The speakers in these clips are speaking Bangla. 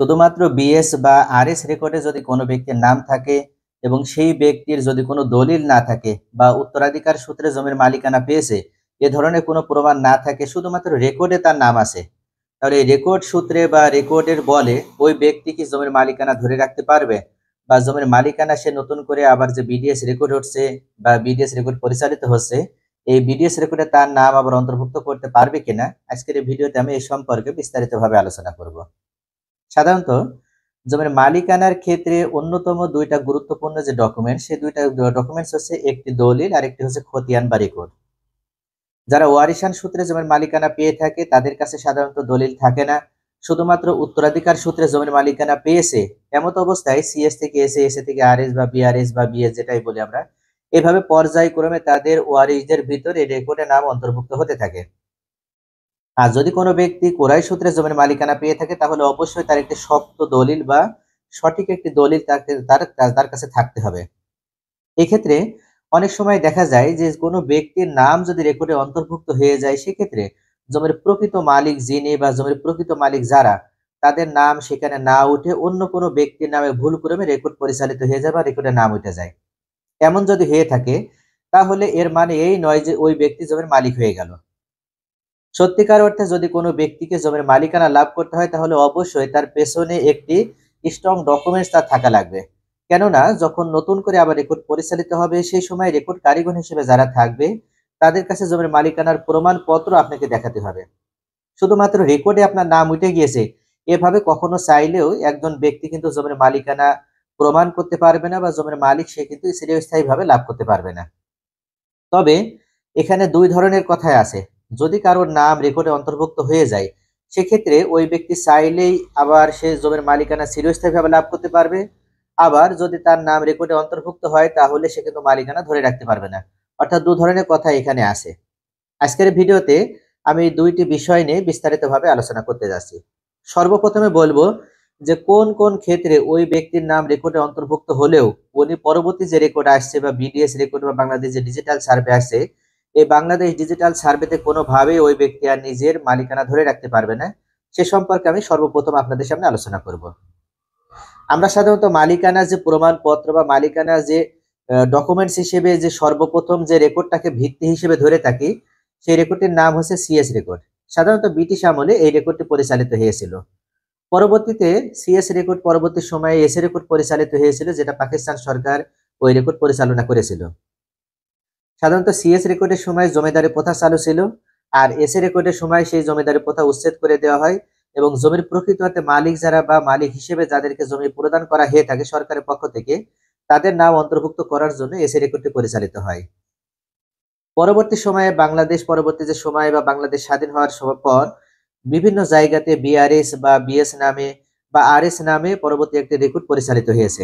শুধুমাত্র বিএস বা আরএস রেকর্ডে যদি কোনো ব্যক্তির নাম থাকে এবং সেই ব্যক্তির যদি কোনো দলিল না থাকে বা উত্তরাধিকার সূত্রে জমির মালিকানা পেয়েছে এ ধরনের কোনো প্রমাণ না থাকে, শুধুমাত্র রেকর্ডে তার নাম আছে, তাহলে এই রেকর্ড সূত্রে বা রেকর্ডের বলে ওই ব্যক্তি কি জমির মালিকানা ধরে রাখতে পারবে, বা জমির মালিকানা সে নতুন করে আবার যে বিডিএস রেকর্ড হচ্ছে বা বিডিএস রেকর্ড পরিচালিত হচ্ছে এই বিডিএস রেকর্ডে তার নাম আবার অন্তর্ভুক্ত করতে পারবে কিনা, আজকের এই ভিডিওতে আমি এই সম্পর্কে বিস্তারিতভাবে আলোচনা করব। সাধারণত জমির মালিকানার ক্ষেত্রে অন্যতম দুইটা গুরুত্বপূর্ণ যে ডকুমেন্ট, সেই দুইটা ডকুমেন্টস হচ্ছে একটি দলিল আর একটি হচ্ছে খতিয়ান বা রেকর্ড। যারা ওয়ারিশান সূত্রে জমির মালিকানা পেয়ে থাকে তাদের কাছে সাধারণত দলিল থাকে না, শুধুমাত্র উত্তরাধিকার সূত্রে জমির মালিকানা পেয়েছে এমত অবস্থায় সিএস থেকে এসে, এসে থেকে আরএস বা বিআরএস বা বিএস যেটাই বলি আমরা, এভাবে পর্যায়ক্রমে তাদের ওয়ারিশদের ভিতরে রেকর্ডে নাম অন্তর্ভুক্ত হতে থাকে। আর যদি কোনো ব্যক্তি কোরাই সূত্রে জমির মালিকানা পেয়ে থাকে তাহলে অবশ্যই তার একটি শক্ত দলিল বা সঠিক একটি দলিল তার কাছে থাকতে হবে। এক্ষেত্রে অনেক সময় দেখা যায় যে কোনো ব্যক্তির নাম যদি রেকর্ডে অন্তর্ভুক্ত হয়ে যায় সেক্ষেত্রে জমির প্রকৃত মালিক যিনি বা জমির প্রকৃত মালিক যারা, তাদের নাম সেখানে না উঠে অন্য কোনো ব্যক্তির নামে ভুল ক্রমে রেকর্ড পরিচালিত হয়ে যায় বা রেকর্ডে নাম উঠে যায়। এমন যদি হয়ে থাকে তাহলে এর মানে এই নয় যে ওই ব্যক্তি জমির মালিক হয়ে গেল। সত্যিকার অর্থে যদি কোনো ব্যক্তিকে জমির মালিকানা লাভ করতে হয় তাহলে অবশ্যই তার পেছনে একটি স্ট্রং ডকুমেন্টস তার থাকা লাগবে। কেননা যখন নতুন করে আবার রেকর্ড পরিচালিত হবে সেই সময় রেকর্ড কারিগর হিসেবে যারা থাকবে তাদের কাছে জমির মালিকানার প্রমাণপত্র আপনাকে দেখাতে হবে। শুধুমাত্র রেকর্ডে আপনার নাম উঠে গিয়েছে এভাবে কখনো চাইলেও একজন ব্যক্তি কিন্তু জমির মালিকানা প্রমাণ করতে পারবে না বা জমির মালিক সে কিন্তু চিরস্থায়ীভাবে লাভ করতে পারবে না। তবে এখানে দুই ধরনের কথাই আছে। যদি কারোর নাম রেকর্ডে অন্তর্ভুক্ত হয়ে যায় সেক্ষেত্রে ওই ব্যক্তি চাইলেই আবার সে জমির মালিকানা চিরস্থায়ীভাবে লাভ করতে পারবে, আবার যদি তার নাম রেকর্ডে অন্তর্ভুক্ত হয় তাহলে সে কিন্তু মালিকানা ধরে রাখতে পারবে না। অর্থাৎ দু ধরনের কথা এখানে আছে। আজকের ভিডিওতে আমি দুইটি বিষয় নিয়ে বিস্তারিতভাবে আলোচনা করতে যাচ্ছি। সর্বপ্রথমে বলবো যে কোন কোন ক্ষেত্রে ওই ব্যক্তির নাম রেকর্ডে অন্তর্ভুক্ত হলেও উনি পরবর্তী যে রেকর্ড আসছে বা বিডিএস রেকর্ড বা বাংলাদেশ যে ডিজিটাল সার্ভে আসছে এই বাংলাদেশ ডিজিটাল সার্ভেতে কোনোভাবেই ওই ব্যক্তি আর নিজের মালিকানা ধরে রাখতে পারবে না, সে সম্পর্কে আমি সর্বপ্রথম আপনাদের সামনে আলোচনা করব। আমরা সাধারণত মালিকানা যে প্রমাণপত্র বা মালিকানা যে ডকুমেন্টস হিসেবে যে সর্বপ্রথম যে রেকর্ডটাকে ভিত্তি হিসেবে ধরে থাকি সেই রেকর্ডটির নাম হচ্ছে সিএস রেকর্ড। সাধারণত ব্রিটিশ আমলে এই রেকর্ডটি পরিচালিত হয়েছিল। পরবর্তীতে সিএস রেকর্ড পরবর্তী সময়ে এস রেকর্ড পরিচালিত হয়েছিল, যেটা পাকিস্তান সরকার ওই রেকর্ড পরিচালনা করেছিল। সাধারণত সিএস রেকর্ডের সময় জমিদারি প্রথা চালু ছিল, আর এস রেকর্ডের সময় সেই জমিদারি প্রথা উচ্ছেদ করে দেওয়া হয় এবং জমির প্রকৃত অর্থে মালিক যারা বা মালিক হিসেবে যাদেরকে জমি প্রদান করা হয়ে থাকে সরকারের পক্ষ থেকে তাদের নাম অন্তর্ভুক্ত করার জন্য এস রেকর্ডটি পরিচালিত হয়। পরবর্তী সময়ে বাংলাদেশ পরবর্তী যে সময় বা বাংলাদেশ স্বাধীন হওয়ার পর বিভিন্ন জায়গাতে বিআরএস বা বিএস নামে বা আরএস নামে পরবর্তী একটি রেকর্ড পরিচালিত হয়েছে।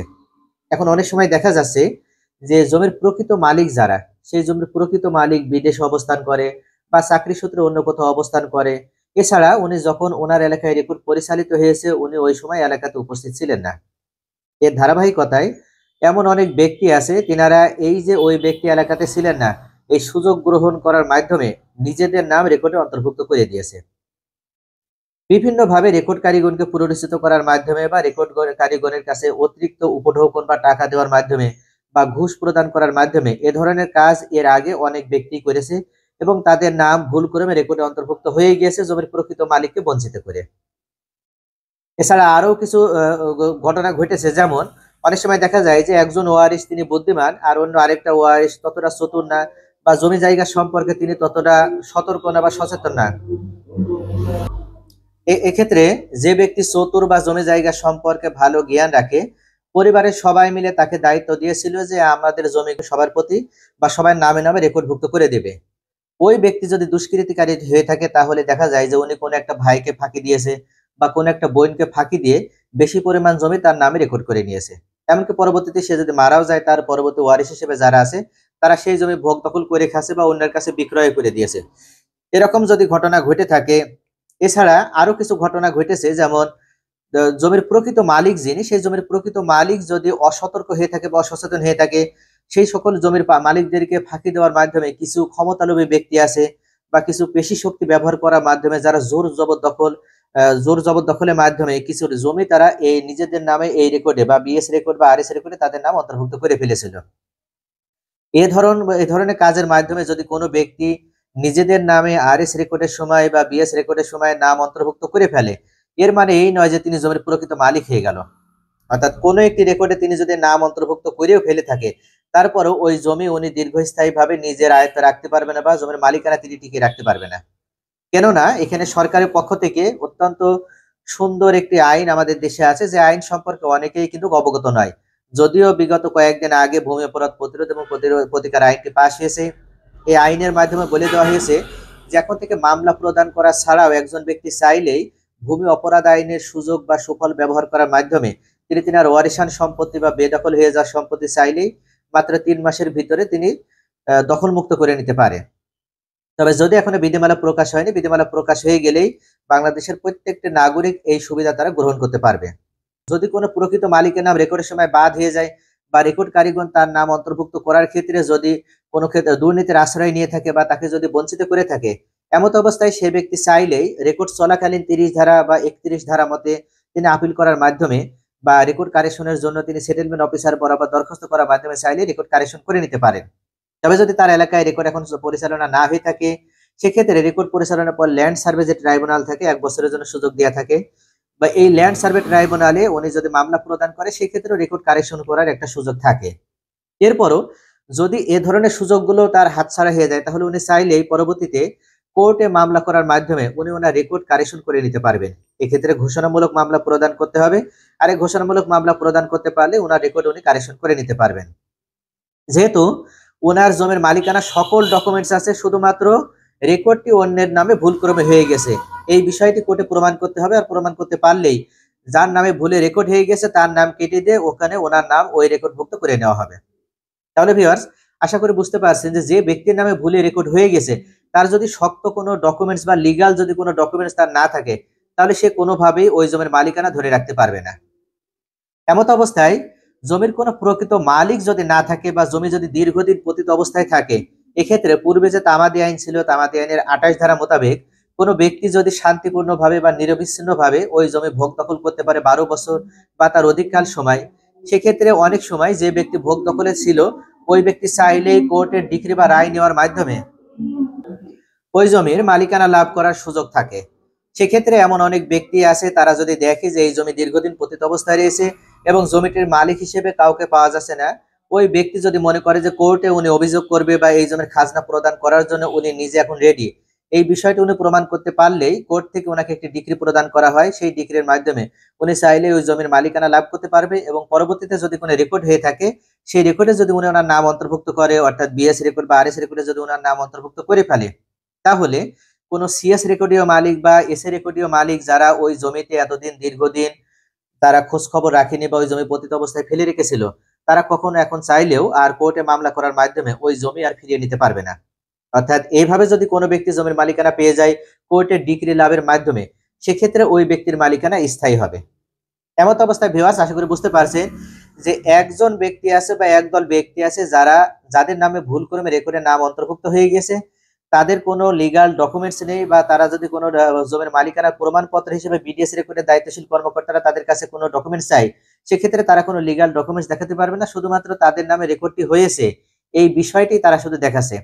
এখন অনেক সময় দেখা যাচ্ছে যে জমির প্রকৃত মালিক যারা, সেই জমির প্রকৃত মালিক বিদেশে অবস্থান করে বা চাকরি সূত্রে অন্য কোথাও অবস্থান করে। এছাড়া উনি যখন ওনার এলাকায় রেকর্ড পরিচালিত হয়েছে উনি ওই সময় এলাকাতে উপস্থিত ছিলেন না। এর ধারাবাহিকতায় এমন অনেক ব্যক্তি আছে তিনারা এই যে ওই ব্যক্তি এলাকাতে ছিলেন না এই সুযোগ গ্রহণ করার মাধ্যমে নিজেদের নাম রেকর্ডে অন্তর্ভুক্ত করে দিয়েছে। বিভিন্নভাবে রেকর্ড কারিগরকে পুনরুচিত করার মাধ্যমে বা রেকর্ড কারিগরের কাছে অতিরিক্ত উপঢৌকন বা টাকা দেওয়ার মাধ্যমে বা ঘুষ প্রদান করার মাধ্যমে এ ধরনের কাজ এর আগে অনেক ব্যক্তি করেছে এবং তাদের নাম ভুল ক্রমে রেকর্ডে অন্তর্ভুক্ত হয়ে গিয়েছে জমির প্রকৃত মালিককে বঞ্চিত করে। এছাড়া আরো কিছু ঘটনা ঘটেছে, যেমন অনেক সময় দেখা যায় যে একজন ওয়ারিশ তিনি বুদ্ধিমান আর অন্য আরেকটা ওয়ারিশ ততটা চতুর না বা জমি জায়গা সম্পর্কে তিনি ততটা সতর্ক না বা সচেতন না। এক্ষেত্রে যে ব্যক্তি চতুর বা জমি জায়গা সম্পর্কে ভালো জ্ঞান রাখে পরিবারের সবাই মিলে তাকে দায়িত্ব দিয়েছিল যে আমাদের জমি সবার প্রতি বা সবার নামে নামে রেকর্ডভুক্ত করে দেবে। ওই ব্যক্তি যদি দুষ্কৃতিকারী হয়ে থাকে তাহলে দেখা যায় যে উনি কোনো একটা ভাইকে ফাঁকি দিয়েছে বা কোনো একটা বোনকে ফাঁকি দিয়ে বেশি পরিমাণ জমি তার নামে রেকর্ড করে নিয়েছে। এমনকি পরবর্তীতে সে যদি মারাও যায় তার পরবর্তী ওয়ারিশ হিসেবে যারা আছে তারা সেই জমি ভোগ দখল করে খাচ্ছে বা অন্যের কাছে বিক্রয় করে দিয়েছে। এরকম যদি ঘটনা ঘটে থাকে, এছাড়া আরো কিছু ঘটনা ঘটেছে, যেমন জমির প্রকৃত মালিক যিনি সেই জমির প্রকৃত মালিক যদি অসতর্ক হয়ে থাকে বা অসচেতন হয়ে থাকে সেই সকল জমির মালিকদেরকে ফাঁকি দেওয়ার মাধ্যমে কিছু ক্ষমতালোভী ব্যক্তি আছে বা কিছু পেশি শক্তি ব্যবহার করার মাধ্যমে যারা জোর জবরদখল জোর জবরদখলের মাধ্যমে কিছু জমি তারা এই নিজেদের নামে এই রেকর্ডে বা বিএস রেকর্ড বা আরএস রেকর্ডে তাদের নাম অন্তর্ভুক্ত করে ফেলেছিল। এ ধরনের কাজের মাধ্যমে যদি কোনো ব্যক্তি নিজেদের নামে আরএস রেকর্ডের সময় বা বিএস রেকর্ডের সময় নাম অন্তর্ভুক্ত করে ফেলে, এর মানে এই নয় যে তিনি জমির প্রকৃত মালিক হয়ে গেল। অর্থাৎ কোনো একটি রেকর্ডে তিনি যদি নাম অন্তর্ভুক্ত করেও ফেলে থাকে, তারপরেও ওই জমি উনি দীর্ঘস্থায়ীভাবে নিজের আয়ত্তে রাখতে পারবে না বা জমির মালিকানা তিনি টিকিয়ে রাখতে পারবে না। কেননা এখানে সরকারের পক্ষ থেকে অত্যন্ত সুন্দর একটি আইন আমাদের দেশে আছে, যে আইন সম্পর্কে অনেকেই কিন্তু অবগত নয়। যদিও বিগত কয়েকদিন আগে ভূমি অপরাধ প্রতিরোধ এবং প্রতিকার আইনটি পাশ হয়েছে। এই আইনের মাধ্যমে বলে দেওয়া হয়েছে যে এখন থেকে মামলা প্রদান করা ছাড়াও একজন ব্যক্তি চাইলেই ভূমি অপরাধ আইনের সুযোগ বা সুফল ব্যবহার করার মাধ্যমে তিনি তিনার ওয়ারিশান সম্পত্তি বা বেদখল হয়ে যাওয়া সম্পত্তি চাইলেই মাত্র 3 মাসের ভিতরে তিনি দখল মুক্ত করে নিতে পারে। তবে যদি এখনো বিধিমালা প্রকাশ হয়নি, বিধিমালা প্রকাশ হয়ে গেলেই বাংলাদেশের প্রত্যেকটি নাগরিক এই সুবিধা তারা গ্রহণ করতে পারবে। যদি কোনো প্রকৃত মালিকের নাম রেকর্ডের সময় বাদ হয়ে যায় বা রেকর্ড কারিগণ তার নাম অন্তর্ভুক্ত করার ক্ষেত্রে যদি কোনো ক্ষেত্রে দুর্নীতির আশ্রয় নিয়ে থাকে বা তাকে যদি বঞ্চিত করে থাকে, এমত অবস্থায় সে ব্যক্তি চাইলেই রেকর্ড চলাকালীন 30 ধারা বা 31 ধারা মতে তিনি আপিল করার মাধ্যমে বা রেকর্ড কারেকশনের জন্য তিনি সেটেলমেন্ট অফিসার বরাবর দরখাস্ত করার মাধ্যমে চাইলে রেকর্ড কারেকশন করে নিতে পারেন। তবে যদি তার এলাকায় রেকর্ড এখন পরিচালনা না হয়ে থাকে, সেক্ষেত্রে রেকর্ড পরিচালনার পর ল্যান্ড সার্ভে যে ট্রাইব্যুনাল থাকে 1 বছরের জন্য সুযোগ দেওয়া থাকে, বা এই ল্যান্ড সার্ভে ট্রাইব্যুনালে উনি যদি মামলা প্রদান করে সেক্ষেত্রে রেকর্ড কারেকশন করার একটা সুযোগ থাকে। এরপরও যদি এ ধরনের সুযোগগুলো তার হাতছাড়া হয়ে যায়, তাহলে উনি চাইলেই পরবর্তীতে কোর্টে মামলা করার মাধ্যমে উনি ওনার রেকর্ড কারেকশন করে নিতে পারবেন। এক্ষেত্রে ঘোষণামূলক মামলা প্রদান করতে হবে, আর এই ঘোষণামূলক মামলা প্রদান করতে পারলে ওনার রেকর্ড উনি কারেকশন করে নিতে পারবেন। যেহেতু ওনার জমির মালিকানা সকল ডকুমেন্টস আছে, শুধুমাত্র রেকর্ডটি অন্যের নামে ভুলক্রমে হয়ে গেছে, এই বিষয়টি কোর্টে প্রমাণ করতে হবে। আর প্রমাণ করতে পারলেই যার নামে ভুলে রেকর্ড হয়ে গেছে তার নাম কেটে দিয়ে ওখানে ওনার নাম ওই রেকর্ডভুক্ত করে নেওয়া হবে। তাহলে ভিউয়ার্স, আশা করি বুঝতে পারছেন যে ব্যক্তির নামে ভুলে রেকর্ড হয়ে গেছে, তার যদি শক্ত কোনো ডকুমেন্টস বা লিগাল যদি কোনো ডকুমেন্টস তার না থাকে, তাহলে সে কোনোভাবেই ওই জমির মালিকানা ধরে রাখতে পারবে না। এমত অবস্থায় জমির কোনো প্রকৃত মালিক যদি না থাকে বা জমি যদি দীর্ঘদিন পতিত অবস্থায় থাকে, এক্ষেত্রে পূর্বে যে তামাদি আইন ছিল, তামাদি আইনের 28 ধারা মোতাবেক কোনো ব্যক্তি যদি শান্তিপূর্ণভাবে বা নিরবিচ্ছিন্নভাবে ওই জমি ভোগ দখল করতে পারে 12 বছর বা তার অধিককাল সময়, সেক্ষেত্রে অনেক সময় যে ব্যক্তি ভোগ দখলে ছিল ওই ব্যক্তি চাইলেই কোর্টের ডিক্রি বা রায় নেওয়ার মাধ্যমে ওই জমির মালিকানা লাভ করার সুযোগ থাকে। সেক্ষেত্রে এমন অনেক ব্যক্তি আছে, তারা যদি দেখে যে এই জমি দীর্ঘদিন পতিত অবস্থায় রয়েছে এবং জমিটির মালিক হিসেবে কাউকে পাওয়া যাচ্ছে না, ওই ব্যক্তি যদি মনে করে যে কোর্টে উনি অভিযোগ করবে বা এই জমির খাজনা প্রদান করার জন্য উনি নিজে এখন রেডি, এই বিষয়টি উনি প্রমাণ করতে পারলেই কোর্ট থেকে ওনাকে একটি ডিক্রি প্রদান করা হয়। সেই ডিক্রির মাধ্যমে উনি চাইলে ওই জমির মালিকানা লাভ করতে পারবে এবং পরবর্তীতে যদি কোনো রেকর্ড হয়ে থাকে, সেই রেকর্ডে যদি উনি ওনার নাম অন্তর্ভুক্ত করে, অর্থাৎ বিএস রেকর্ড বা আরএস রেকর্ডে যদি ওনার নাম অন্তর্ভুক্ত করে ফেলে, তাহলে কোনো সিএস রেকর্ডীয় মালিক বা এসএ রেকর্ডীয় মালিক যারা ওই জমিতে এতদিন দীর্ঘদিন তারা খোঁজ খবর রাখেনি বা ওই জমি পতিত অবস্থায় ফেলে রেখেছিল, তারা কখনো এখন চাইলেও আর কোর্টে মামলা করার মাধ্যমে ওই জমি আর ফিরিয়ে নিতে পারবে না। অর্থাৎ এইভাবে যদি কোনো ব্যক্তি জমির মালিকানা পেয়ে যায় কোর্টের ডিক্রি লাভের মাধ্যমে, সেক্ষেত্রে ওই ব্যক্তির মালিকানা স্থায়ী হবে। এমত অবস্থায় ভিউয়ার্স, আশা করি বুঝতে পারছেন যে একজন ব্যক্তি আছে বা একদল ব্যক্তি আছে যাদের নামে ভুল করে রেকর্ডের নাম অন্তর্ভুক্ত হয়ে গেছে, তাদের কোনো লিগাল ডকুমেন্টস নেই বা তারা যদি কোনো জমির মালিকানার প্রমাণপত্র হিসেবে বিডিএস রেকর্ডের দায়িত্বশীল কর্মকর্তারা তাদের কাছে কোনো ডকুমেন্টস চাই, সেক্ষেত্রে তারা কোনো লিগাল ডকুমেন্টস দেখাতে পারবে না, শুধুমাত্র তাদের নামে রেকর্ডটি হয়েছে এই বিষয়টি তারা শুধু দেখাচ্ছে।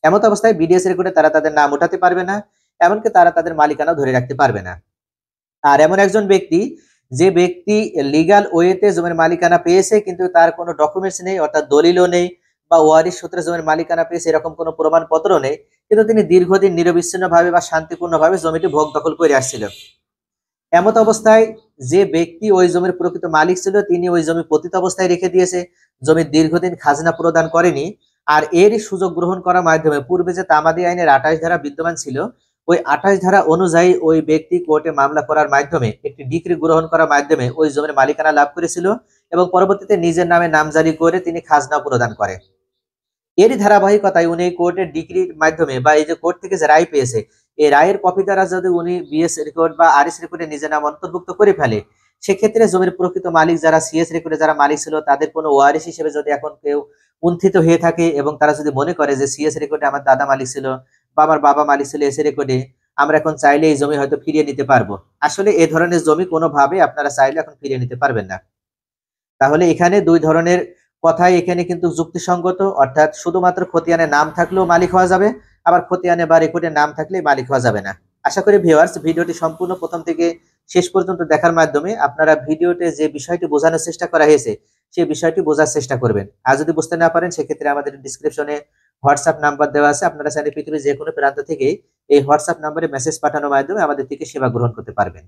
এমত অবস্থায় বিডিএস রেকর্ডে তারা তাদের নাম ওঠাতে পারবে না, এমনকি তারা তাদের মালিকানাও ধরে রাখতে পারবে না। আর এমন একজন ব্যক্তি, যে ব্যক্তি লিগাল ওয়েতে জমির মালিকানা পেয়েছে কিন্তু তার কোনো ডকুমেন্টস নেই, অর্থাৎ দলিলও নেই বা ওয়ারিশ সূত্রে জমির মালিকানা পেয়েছে এরকম কোনো প্রমাণপত্র নেই, কিন্তু তিনি দীর্ঘদিন নিরবিচ্ছিন্নভাবে বা শান্তিপূর্ণভাবে জমিটি ভোগ দখল করে আসছিল, এমত অবস্থায় যে ব্যক্তি ওই জমির প্রকৃত মালিক ছিল তিনি ওই জমি পতিত অবস্থায় রেখে দিয়েছে, জমির দীর্ঘদিন খাজনা প্রদান করেনি, আর এরই সুযোগ গ্রহণ করার মাধ্যমে পূর্বে যে তামাদি আইনের 28 ধারা বিদ্যমান ছিল, ওই 28 ধারা অনুযায়ী ওই ব্যক্তি কোর্টে মামলা করার মাধ্যমে একটি ডিক্রি গ্রহণ করার মাধ্যমে ওই জমির মালিকানা লাভ করেছিল এবং পরবর্তীতে নিজের নামে নামজারি করে তিনি খাজনা প্রদান করে। এরই ধারাবাহিকতায় উনি কোর্টের ডিগ্রির মাধ্যমে বা এই যে কোর্ট থেকে যে রায় পেয়েছে, এই রায়ের কপি দ্বারা যদি উনি বিএস রেকর্ড বা আরএস রেকর্ডে নিজের নাম অন্তর্ভুক্ত করে ফেলে, সেক্ষেত্রে জমির প্রকৃত মালিক যারা সিএস রেকর্ডে যারা মালিক ছিল তাদের কোনো ওয়ারিশ হিসেবে যদি এখন কেউ উন্থিত হয়ে থাকে এবং তারা যদি মনে করে যে সিএস রেকর্ডে আমার দাদা মালিক ছিল বা আমার বাবা মালিক ছিল এসএ রেকর্ডে, আমরা এখন চাইলে এই জমি হয়তো ফিরিয়ে নিতে পারবো। আসলে এই ধরনের জমি কোনোভাবে আপনারা চাইলে এখন ফিরিয়ে নিতে পারবেন না। তাহলে এখানে ২ ধরনের কথাই এখানে কিন্তু যুক্তিসঙ্গত, অর্থাৎ শুধুমাত্র খতিয়ানের নাম থাকলেও মালিক হওয়া যাবে, আবার খতিয়ানে বা রেকর্ডে নাম থাকলে মালিক হওয়া যাবে না। আশা করি ভিউয়ার্স ভিডিওটি সম্পূর্ণ প্রথম থেকে শেষ পর্যন্ত দেখার মাধ্যমে আপনারা ভিডিওতে যে বিষয়টি বোঝানোর চেষ্টা করা হয়েছে সেই বিষয়টি বোঝার চেষ্টা করবেন। আর যদি বুঝতে না পারেন সেক্ষেত্রে আমাদের ডেসক্রিপশনে হোয়াটসঅ্যাপ নাম্বার দেওয়া আছে, আপনারা চাইলে পৃথিবীর যে কোনো প্রান্ত থেকে এই হোয়াটসঅ্যাপ নাম্বারে মেসেজ পাঠানোর মাধ্যমে আমাদের থেকে সেবা গ্রহণ করতে পারবেন।